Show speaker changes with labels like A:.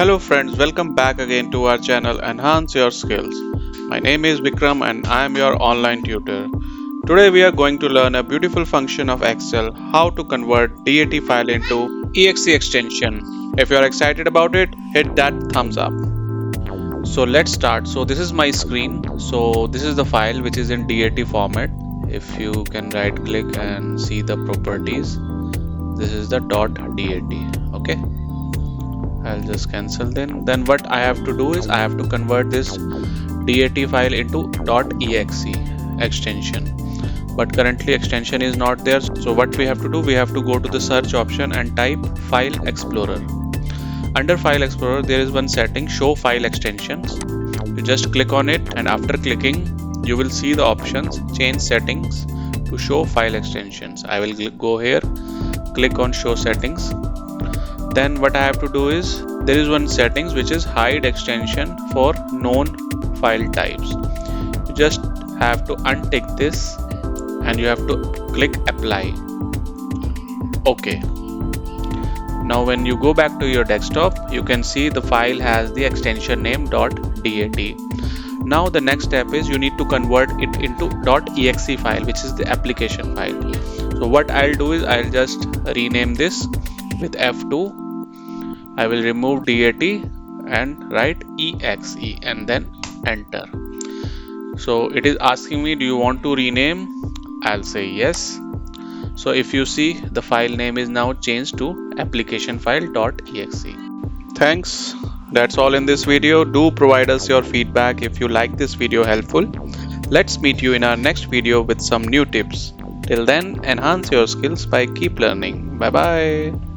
A: Hello friends, welcome back again to our channel Enhance Your Skills. My name is Vikram and I am your online tutor. Today we are going to learn a beautiful function of Excel, how to convert DAT file into EXE extension. If you are excited about it, hit that thumbs up. So let's start. So this is my screen. So this is the file which is in DAT format. If you can right click and see the properties, this is the .dat. Okay. I'll just cancel then what I have to do is I have to convert this DAT file into .exe extension, but currently extension is not there. So what we have to do, we have to go to the search option and type File Explorer. Under File Explorer there is one setting, show file extensions. You just click on it and after clicking you will see the options change settings to show file extensions. I will go here, click on show settings. Then what I have to do is there is one settings which is hide extension for known file types. You just have to untick this and you have to click apply. Okay. Now when you go back to your desktop, you can see the file has the extension name .dat. Now the next step is you need to convert it into .exe file, which is the application file. So what I'll do is I'll just rename this with F2. I will remove DAT and write EXE and then enter. So it is asking me, do you want to rename? I'll say yes. So if you see, the file name is now changed to application file.exe. Thanks. That's all in this video. Do provide us your feedback if you like this video helpful. Let's meet you in our next video with some new tips. Till then, enhance your skills by keep learning. Bye bye.